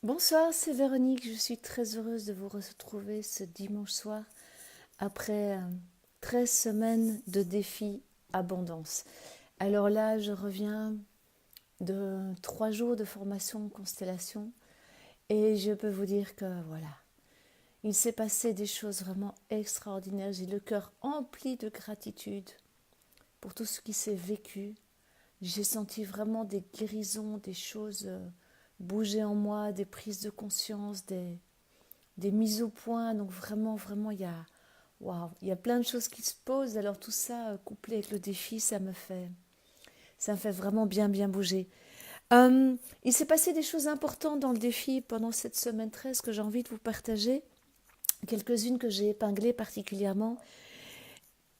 Bonsoir, c'est Véronique. Je suis très heureuse de vous retrouver ce dimanche soir après 13 semaines de défis abondance. Alors là, je reviens de 3 jours de formation constellation et je peux vous dire que voilà, il s'est passé des choses vraiment extraordinaires. J'ai le cœur empli de gratitude pour tout ce qui s'est vécu. J'ai senti vraiment des guérisons, des choses bouger en moi, des prises de conscience, des mises au point. Donc vraiment, vraiment, waouh, il y a plein de choses qui se posent. Alors tout ça, couplé avec le défi, ça me fait vraiment bien, bien bouger. Il s'est passé des choses importantes dans le défi pendant cette semaine 13 que j'ai envie de vous partager. Quelques-unes que j'ai épinglées particulièrement.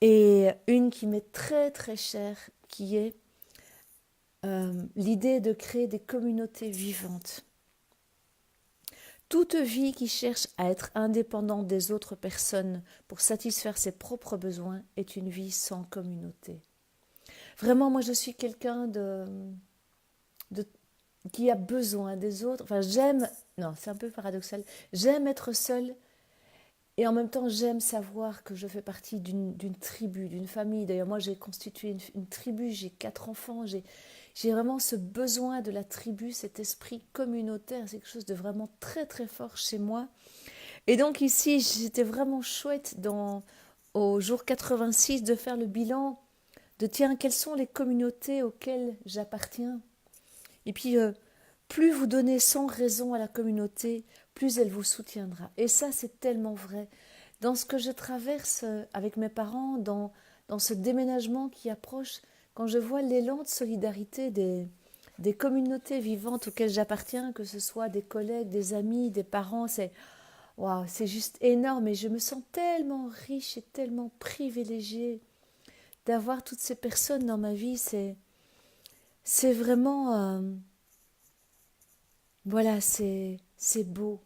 Et une qui m'est très, très chère, qui est l'idée de créer des communautés vivantes. Toute vie qui cherche à être indépendante des autres personnes pour satisfaire ses propres besoins est une vie sans communauté. Vraiment, moi, je suis quelqu'un de qui a besoin des autres. Enfin, j'aime, non, c'est un peu paradoxal, j'aime être seule et en même temps, j'aime savoir que je fais partie d'une tribu, d'une famille. D'ailleurs, moi, j'ai constitué une tribu, j'ai 4 enfants, j'ai vraiment ce besoin de la tribu, cet esprit communautaire, c'est quelque chose de vraiment très, très fort chez moi. Et donc ici, c'était vraiment chouette au jour 86 de faire le bilan de tiens, quelles sont les communautés auxquelles j'appartiens. Et puis, plus vous donnez sans raison à la communauté, plus elle vous soutiendra. Et ça, c'est tellement vrai. Dans ce que je traverse avec mes parents, dans ce déménagement qui approche, quand je vois l'élan de solidarité des communautés vivantes auxquelles j'appartiens, que ce soit des collègues, des amis, des parents, waouh, c'est juste énorme et je me sens tellement riche et tellement privilégiée d'avoir toutes ces personnes dans ma vie. C'est vraiment, voilà, c'est beau.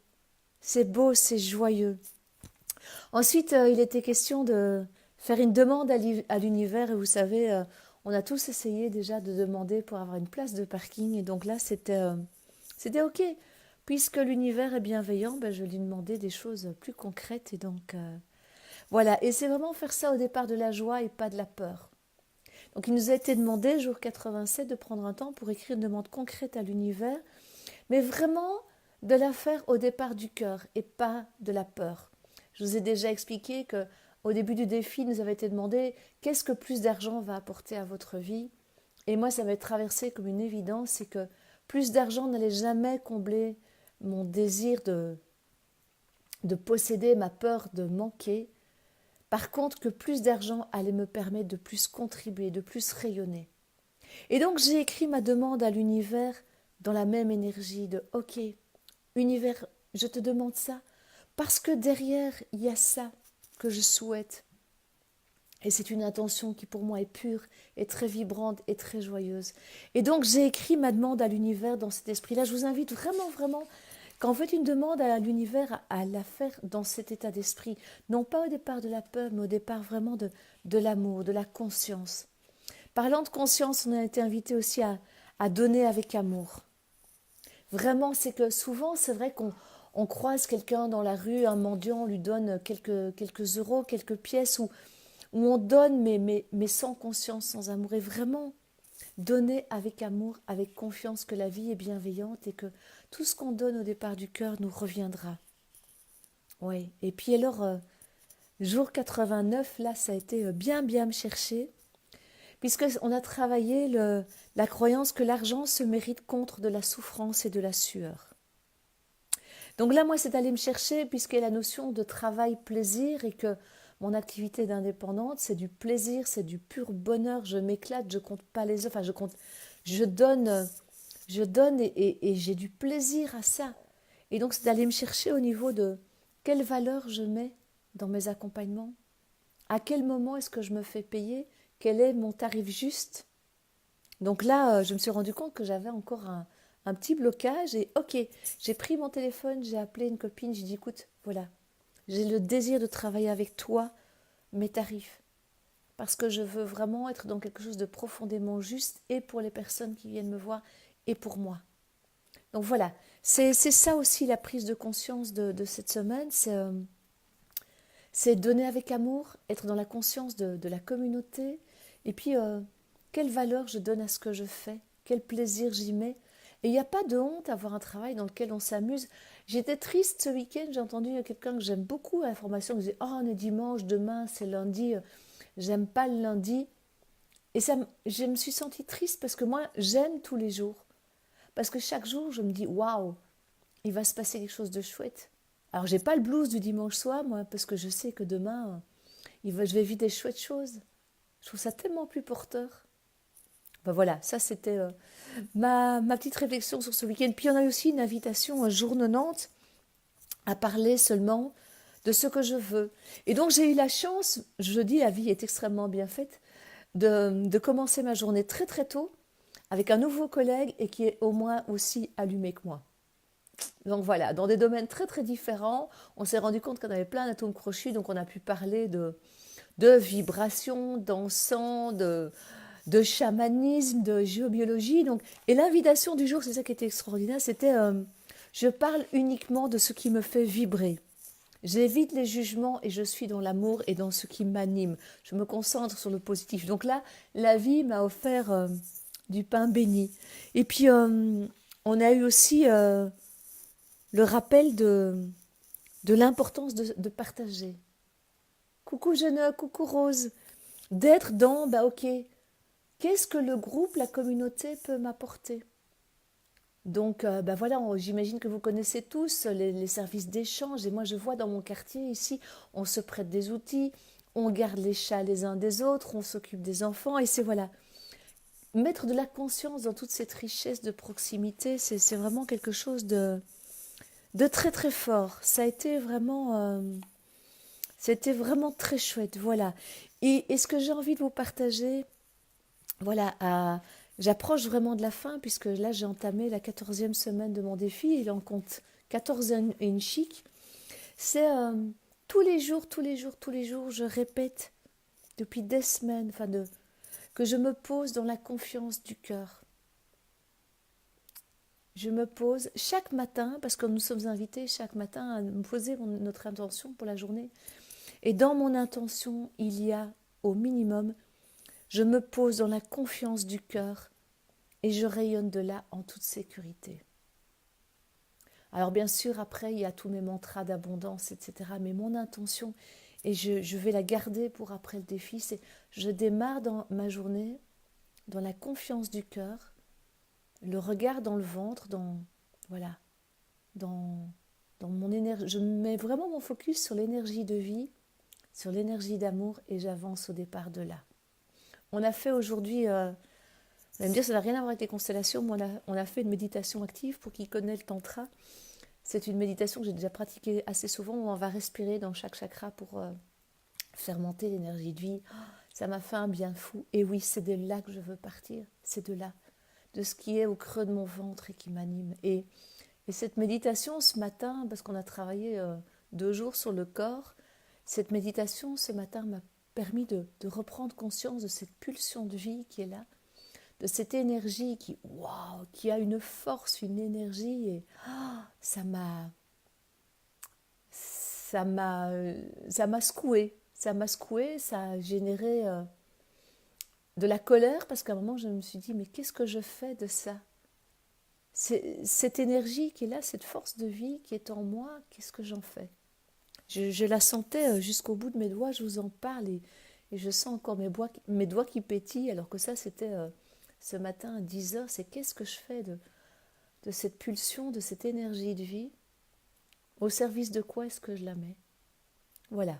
C'est beau, c'est joyeux. Ensuite, il était question de faire une demande à l'univers et vous savez, on a tous essayé déjà de demander pour avoir une place de parking et donc là, c'était OK. Puisque l'univers est bienveillant, ben, je lui demandais des choses plus concrètes et donc voilà. Et c'est vraiment faire ça au départ de la joie et pas de la peur. Donc il nous a été demandé, jour 87, de prendre un temps pour écrire une demande concrète à l'univers, mais vraiment de la faire au départ du cœur et pas de la peur. Je vous ai déjà expliqué que au début du défi, il nous avait été demandé qu'est-ce que plus d'argent va apporter à votre vie. Et moi, ça m'est traversé comme une évidence, c'est que plus d'argent n'allait jamais combler mon désir de posséder, ma peur de manquer. Par contre, que plus d'argent allait me permettre de plus contribuer, de plus rayonner. Et donc j'ai écrit ma demande à l'univers dans la même énergie de OK, univers, je te demande ça parce que derrière il y a ça que je souhaite. Et c'est une intention qui pour moi est pure, est très vibrante et très joyeuse. Et donc j'ai écrit ma demande à l'univers dans cet esprit-là. Je vous invite vraiment, vraiment, quand vous faites une demande à l'univers, à la faire dans cet état d'esprit. Non pas au départ de la peur, mais au départ vraiment de l'amour, de la conscience. Parlant de conscience, on a été invité aussi à donner avec amour. Vraiment, c'est que souvent, c'est vrai qu'on croise quelqu'un dans la rue, un mendiant, on lui donne quelques euros, quelques pièces, où on donne, mais sans conscience, sans amour. Et vraiment, donner avec amour, avec confiance que la vie est bienveillante et que tout ce qu'on donne au départ du cœur nous reviendra. Oui. Et puis alors, jour 89, là, ça a été bien, bien me chercher puisqu'on a travaillé la croyance que l'argent se mérite contre de la souffrance et de la sueur. Donc là, moi, c'est aller me chercher, puisqu'il y a la notion de travail-plaisir et que mon activité d'indépendante, c'est du plaisir, c'est du pur bonheur, je m'éclate, je compte pas les heures, enfin, je donne et j'ai du plaisir à ça. Et donc, c'est d'aller me chercher au niveau de quelle valeur je mets dans mes accompagnements, à quel moment est-ce que je me fais payer, quel est mon tarif juste. Donc là, je me suis rendu compte que j'avais encore un petit blocage et ok, j'ai pris mon téléphone, j'ai appelé une copine, j'ai dit écoute, voilà, j'ai le désir de travailler avec toi mes tarifs parce que je veux vraiment être dans quelque chose de profondément juste et pour les personnes qui viennent me voir et pour moi. Donc voilà, C'est ça aussi la prise de conscience de cette semaine, c'est donner avec amour, être dans la conscience de la communauté, et puis quelle valeur je donne à ce que je fais, quel plaisir j'y mets. Et il n'y a pas de honte à avoir un travail dans lequel on s'amuse. J'étais triste ce week-end, j'ai entendu quelqu'un que j'aime beaucoup à la formation qui disait « Oh, on est dimanche, demain c'est lundi, j'aime pas le lundi ». Et je me suis sentie triste parce que moi, j'aime tous les jours. Parce que chaque jour, je me dis « Waouh, il va se passer quelque chose de chouette ». Alors, j'ai pas le blues du dimanche soir, moi, parce que je sais que demain, je vais vivre des chouettes choses. Je trouve ça tellement plus porteur. Ben voilà, ça c'était ma petite réflexion sur ce week-end. Puis on a aussi une invitation journonnante à parler seulement de ce que je veux. Et donc j'ai eu la chance, je dis la vie est extrêmement bien faite, de commencer ma journée très très tôt avec un nouveau collègue et qui est au moins aussi allumé que moi. Donc voilà, dans des domaines très très différents, on s'est rendu compte qu'on avait plein d'atomes crochus, donc on a pu parler de vibrations, d'encens, de chamanisme, de géobiologie. Donc, et l'invitation du jour, c'est ça qui était extraordinaire, c'était je parle uniquement de ce qui me fait vibrer. J'évite les jugements et je suis dans l'amour et dans ce qui m'anime. Je me concentre sur le positif. Donc là, la vie m'a offert du pain béni. Et puis, on a eu aussi le rappel de l'importance de partager. Coucou Jeune, coucou Rose. D'être dans, bah ok, qu'est-ce que le groupe, la communauté peut m'apporter? Donc, ben voilà, j'imagine que vous connaissez tous les services d'échange. Et moi, je vois dans mon quartier ici, on se prête des outils, on garde les chats les uns des autres, on s'occupe des enfants. Et c'est voilà, mettre de la conscience dans toute cette richesse de proximité, c'est vraiment quelque chose de très très fort. C'était vraiment très chouette. Voilà. Et ce que j'ai envie de vous partager, voilà, j'approche vraiment de la fin puisque là j'ai entamé la 14e semaine de mon défi, il en compte 14 et une chic. C'est tous les jours, tous les jours, tous les jours, je répète depuis des semaines, que je me pose dans la confiance du cœur. Je me pose chaque matin, parce que nous sommes invités chaque matin à me poser notre intention pour la journée. Et dans mon intention, il y a au minimum, je me pose dans la confiance du cœur et je rayonne de là en toute sécurité. Alors bien sûr, après, il y a tous mes mantras d'abondance, etc. Mais mon intention, et je vais la garder pour après le défi, c'est je démarre dans ma journée dans la confiance du cœur, le regard dans le ventre, voilà, dans mon énergie. Je mets vraiment mon focus sur l'énergie de vie, sur l'énergie d'amour et j'avance au départ de là. On a fait aujourd'hui... vous allez me dire, ça n'a rien à voir avec les constellations, mais on a fait une méditation active pour qui connaît le tantra. C'est une méditation que j'ai déjà pratiquée assez souvent où on va respirer dans chaque chakra pour faire monter l'énergie de vie. Ça m'a fait un bien fou. Et oui, c'est de là que je veux partir. C'est de là, de ce qui est au creux de mon ventre et qui m'anime. Et cette méditation ce matin, parce qu'on a travaillé 2 jours sur le corps, cette méditation ce matin m'a permis de reprendre conscience de cette pulsion de vie qui est là, de cette énergie qui a une force, une énergie, et ça m'a secoué, ça a généré de la colère parce qu'à un moment je me suis dit mais qu'est-ce que je fais de ça? Cette énergie qui est là, cette force de vie qui est en moi, qu'est-ce que j'en fais? Je la sentais jusqu'au bout de mes doigts, je vous en parle et je sens encore mes doigts qui pétillent alors que ça c'était ce matin à 10h, c'est qu'est-ce que je fais de cette pulsion, de cette énergie de vie? Au service de quoi est-ce que je la mets? Voilà.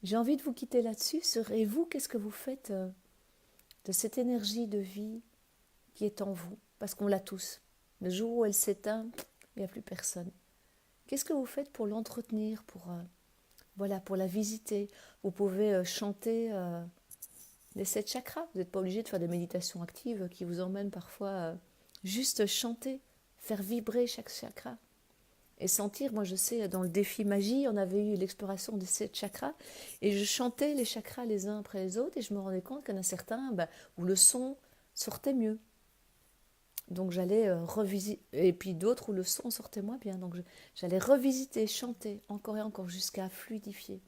J'ai envie de vous quitter là-dessus. Et vous, qu'est-ce que vous faites de cette énergie de vie qui est en vous? Parce qu'on l'a tous. Le jour où elle s'éteint, il n'y a plus personne. Qu'est-ce que vous faites pour l'entretenir, pour la visiter? Vous pouvez chanter les 7 chakras. Vous n'êtes pas obligé de faire des méditations actives qui vous emmènent parfois juste chanter, faire vibrer chaque chakra. Et sentir, moi je sais, dans le défi magie, on avait eu l'exploration des 7 chakras, et je chantais les chakras les uns après les autres, et je me rendais compte qu'il y en a certains où le son sortait mieux. Donc j'allais revisiter, et puis d'autres où le son sortait moins bien. Donc j'allais revisiter, chanter encore et encore jusqu'à fluidifier.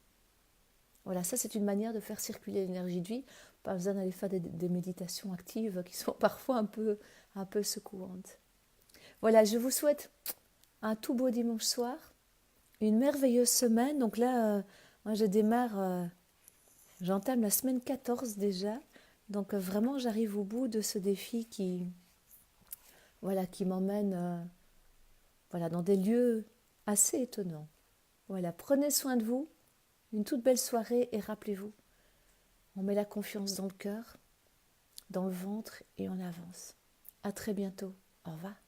Voilà, ça c'est une manière de faire circuler l'énergie de vie. Pas besoin d'aller faire des méditations actives qui sont parfois un peu secouantes. Voilà, je vous souhaite un tout beau dimanche soir, une merveilleuse semaine. Donc là, moi je démarre, j'entame la semaine 14 déjà. Donc vraiment j'arrive au bout de ce défi qui m'emmène voilà, dans des lieux assez étonnants. Voilà, prenez soin de vous, une toute belle soirée et rappelez-vous, on met la confiance dans le cœur, dans le ventre et on avance. À très bientôt. Au revoir.